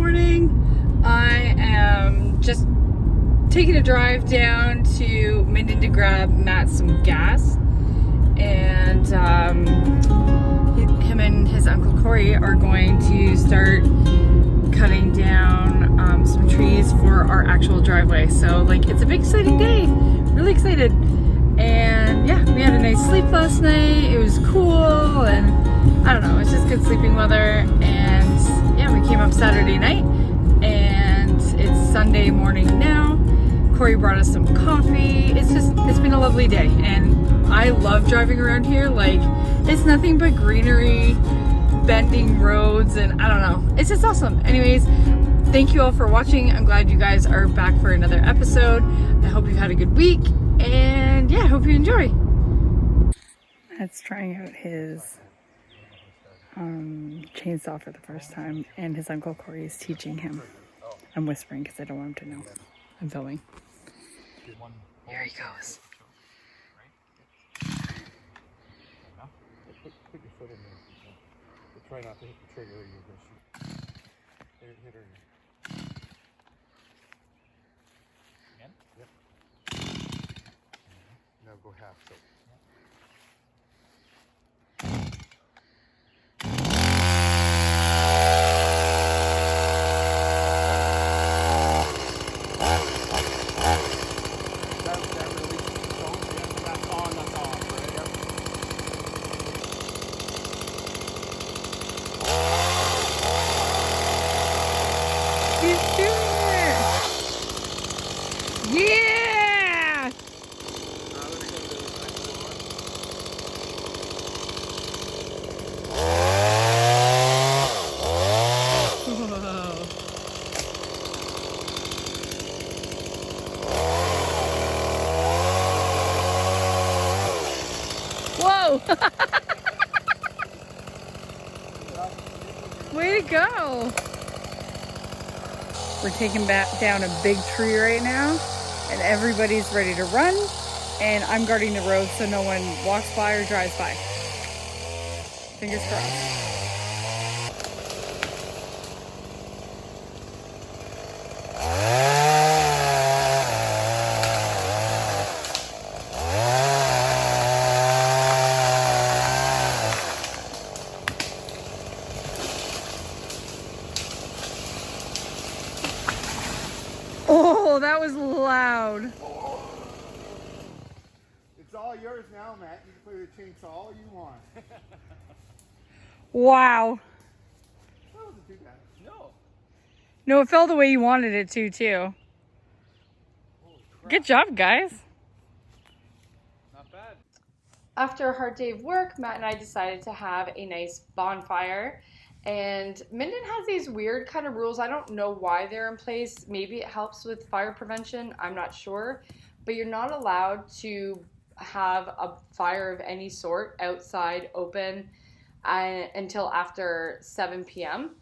morning. I am just taking a drive down to Minden to grab Matt some gas. And him and his Uncle Corey are going to start cutting down some trees for our actual driveway. So like, it's a big exciting day. Really excited. And yeah, we had a nice sleep last night. It was cool, and I don't know, it's just good sleeping weather. And yeah, we came up Saturday night, and it's Sunday morning now. Corey brought us some coffee. It's been a lovely day, and I love driving around here. Like, it's nothing but greenery, bending roads, and I don't know, it's just awesome. Anyways, thank you all for watching. I'm glad you guys are back for another episode. I hope you've had a good week, and yeah, I hope you enjoy. Matt's trying out his chainsaw for the first time, and his Uncle Corey is teaching him. I'm whispering because I don't want him to know I'm filming. Here he goes. Put your foot in there. But try not to hit the trigger or you're going to shoot. There, hit her. Again? Yep. Now go half so. Yeah! Whoa! Way to go! We're taking down a big tree right now, and everybody's ready to run, and I'm guarding the road so no one walks by or drives by. Fingers crossed. Oh, that was loud. It's all yours now, Matt. You can play with the chainsaw all you want. Wow. That wasn't too bad. No. No, it fell the way you wanted it to, too. Good job, guys. Not bad. After a hard day of work, Matt and I decided to have a nice bonfire. And Minden has these weird kind of rules. I don't know why they're in place. Maybe it helps with fire prevention. I'm not sure. But you're not allowed to have a fire of any sort outside open until after 7 p.m.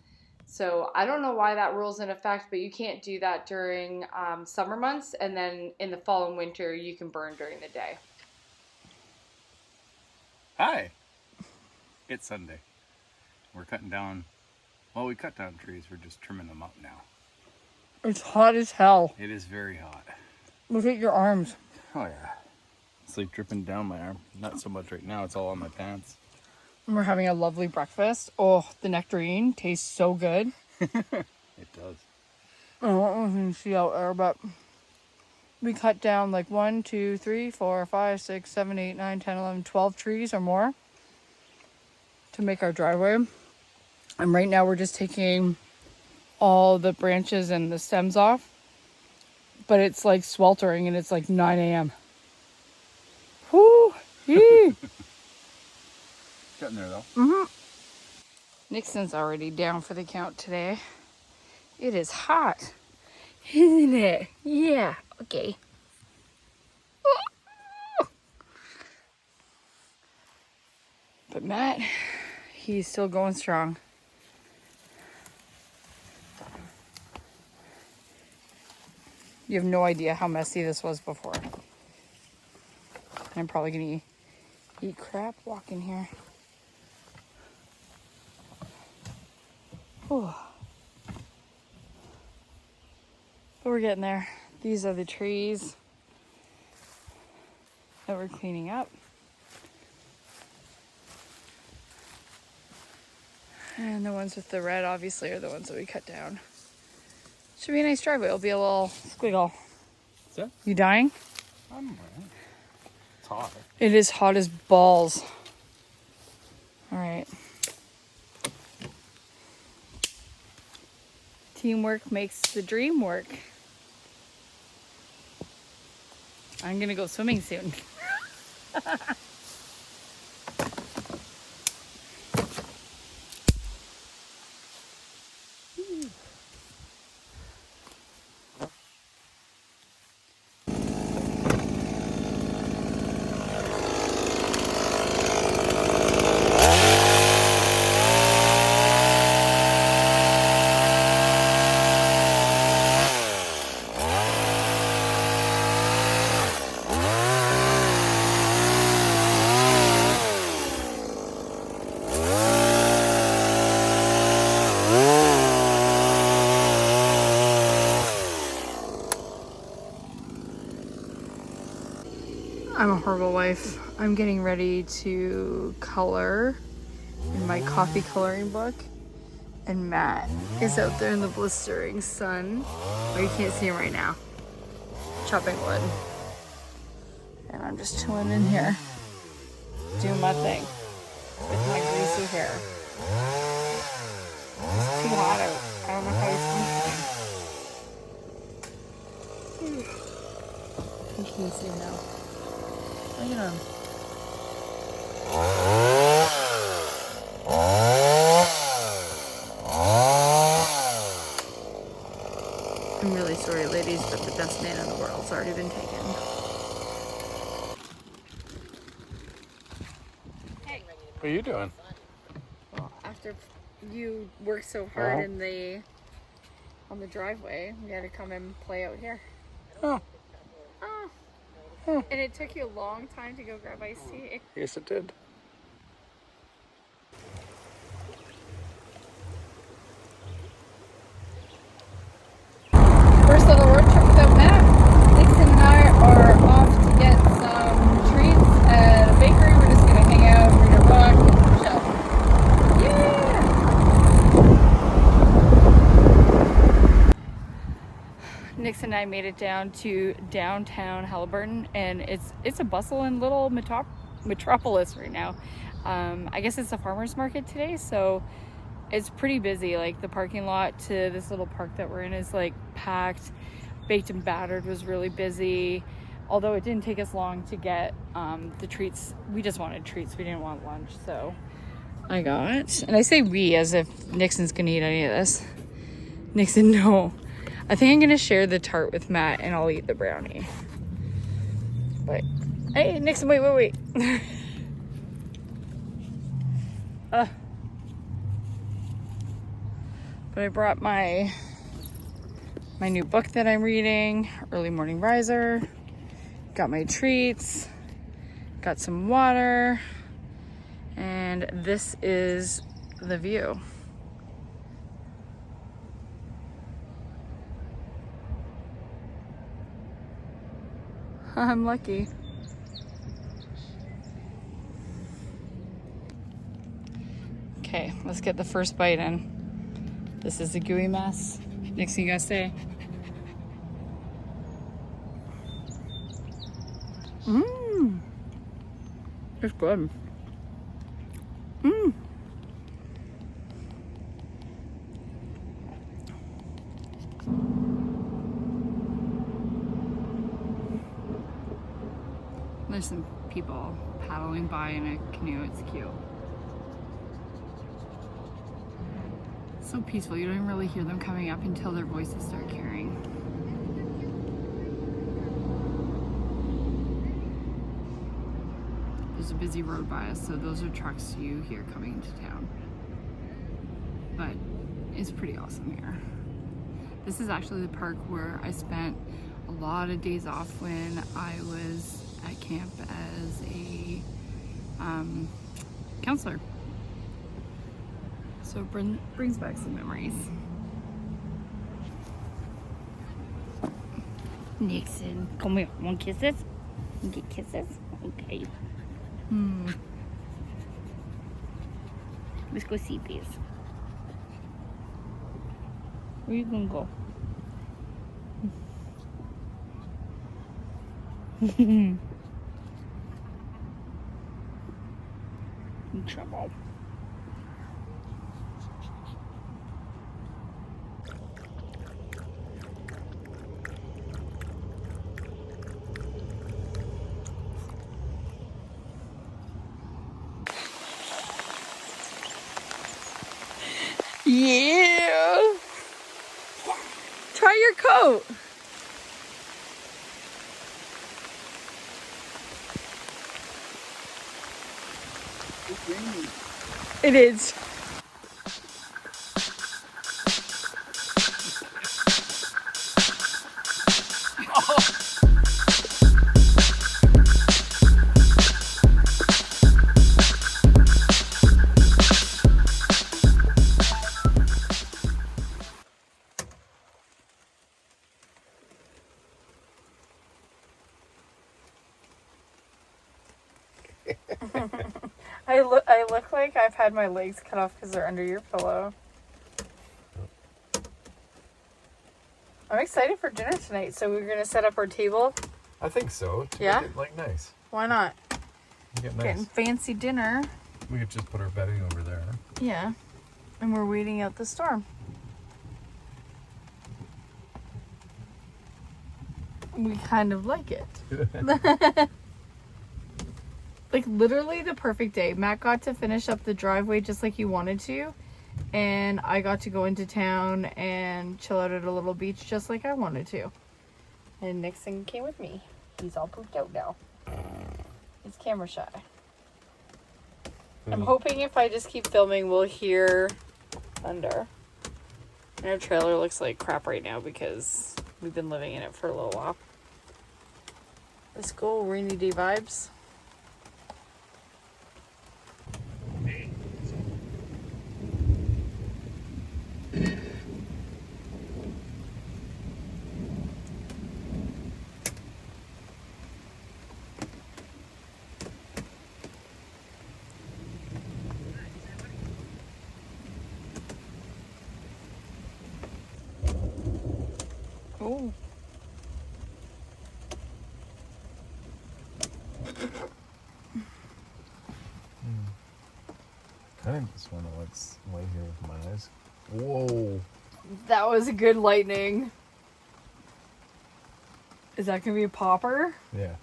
So I don't know why that rule's in effect, but you can't do that during summer months. And then in the fall and winter, you can burn during the day. Hi, it's Sunday. We're cutting down, well, we cut down trees, we're just trimming them up now. It's hot as hell. It is very hot. Look at your arms. Oh yeah. It's like dripping down my arm. Not so much right now, it's all on my pants. We're having a lovely breakfast. Oh, the nectarine tastes so good. It does. I don't know if you can see out there, but we cut down like 1, 2, 3, 4, 5, 6, 7, 8, 9, 10, 11, 12 trees or more to make our driveway. And right now we're just taking all the branches and the stems off. But it's like sweltering and it's like 9 a.m. Whoo! Yee! Getting there though. Mm-hmm. Nixon's already down for the count today. It is hot, isn't it? Yeah, okay. But Matt, he's still going strong. You have no idea how messy this was before. I'm probably gonna eat crap walking here. Whew. But we're getting there. These are the trees that we're cleaning up. And the ones with the red obviously are the ones that we cut down. Should be a nice driveway. It'll be a little squiggle. Is that? You dying? I'm alright. It's hot. It is hot as balls. All right. Teamwork makes the dream work. I'm gonna go swimming soon. I'm a horrible wife. I'm getting ready to color in my coffee coloring book. And Matt is out there in the blistering sun. Oh, you can't see him right now. Chopping wood. And I'm just chilling in here. Doing my thing. With my greasy hair. It's too hot out. I don't know how he's functioning. You can see him now. Look at him. I'm really sorry, ladies, but the best man in the world's already been taken. Hey. What are you doing? Well, after you worked so hard on the driveway, we had to come and play out here. Oh. And it took you a long time to go grab iced tea. Yes, it did. First little road trip without Matt. Nixon and I are off to get some treats at a bakery. We're just gonna hang out, read a book, and chill. Yeah! Nixon and I made it down to downtown Halliburton, and it's a bustling little metropolis right now. I guess it's a farmer's market today, so it's pretty busy. Like the parking lot to this little park that we're in is like packed. Baked and Battered was really busy, although it didn't take us long to get the treats. We just wanted treats, we didn't want lunch, so I got, and I say we as if Nixon's gonna eat any of this. Nixon, no. I think I'm gonna share the tart with Matt and I'll eat the brownie. But hey, Nixon, wait. But I brought my new book that I'm reading, Early Morning Riser. Got my treats, got some water, and this is the view. I'm lucky. Okay, let's get the first bite in. This is a gooey mess. Nixon, you gotta stay. Mmm. It's good. Mmm. There's some people paddling by in a canoe. It's cute. So peaceful. You don't even really hear them coming up until their voices start carrying. There's a busy road by us, so those are trucks you hear coming into town. But it's pretty awesome here. This is actually the park where I spent a lot of days off when I was at camp as a counselor. So it brings back some memories. Nixon, come here. Want kisses? You get kisses? Okay. Let's go see this. Where you gonna go? In trouble. Yeah. Try your coat. It's rainy. It is. I look like I've had my legs cut off because they're under your pillow. I'm excited for dinner tonight. So we're gonna set up our table. I think so. To Yeah? make it, like, nice. Why not? Get nice. Getting fancy dinner. We could just put our bedding over there. Yeah. And we're waiting out the storm. We kind of like it. Like literally the perfect day. Matt got to finish up the driveway just like he wanted to. And I got to go into town and chill out at a little beach just like I wanted to. And Nixon came with me. He's all pooped out now. He's camera shy. I'm hoping if I just keep filming, we'll hear thunder. And our trailer looks like crap right now because we've been living in it for a little while. Let's go, rainy day vibes. Oh. I just want to lay here with my eyes. Whoa. That was a good lightning. Is that gonna be a popper? Yeah.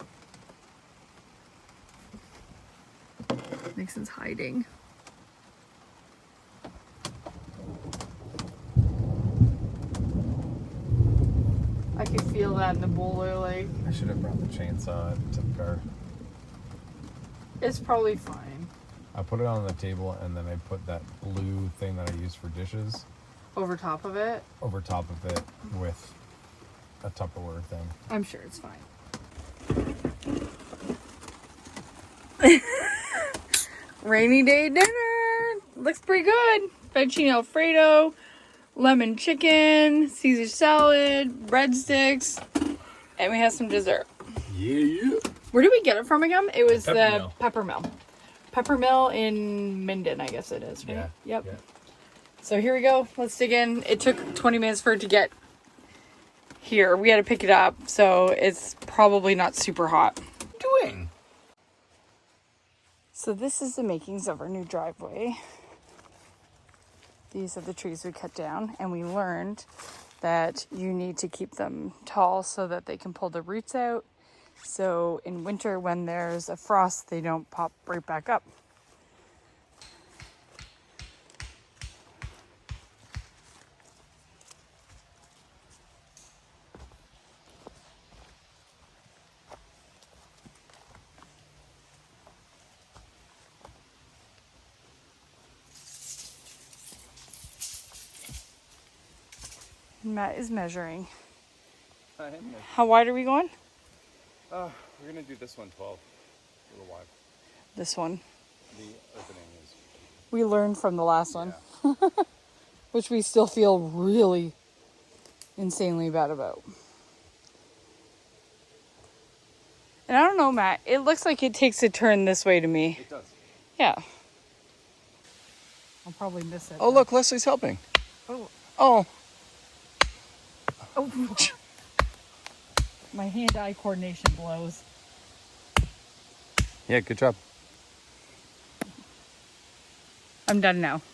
Nixon's hiding. I could feel that in the bowler, like. I should have brought the chainsaw to the car. It's probably fine. I put it on the table and then I put that blue thing that I use for dishes Over top of it? over top of it with a Tupperware thing. I'm sure it's fine. Rainy day dinner. Looks pretty good. Fettuccine Alfredo, lemon chicken, Caesar salad, breadsticks, and we have some dessert. Yeah. Where did we get it from again? It was the Peppermill. Peppermill. Peppermill in Minden, I guess it is, right? Yeah. Yep. Yeah. So here we go. Let's dig in. It took 20 minutes for it to get here. We had to pick it up, so it's probably not super hot. Doing. So this is the makings of our new driveway. These are the trees we cut down, and we learned that you need to keep them tall so that they can pull the roots out. So in winter, when there's a frost, they don't pop right back up. Matt is measuring. How wide are we going? We're gonna do this one 12. A little wide. This one. The opening is. We learned from the last one. Which we still feel really insanely bad about. And I don't know, Matt. It looks like it takes a turn this way to me. It does. Yeah. I'll probably miss it. Oh, look, Leslie's helping. Oh. Oh. Oh. My hand-eye coordination blows. Yeah, good job. I'm done now.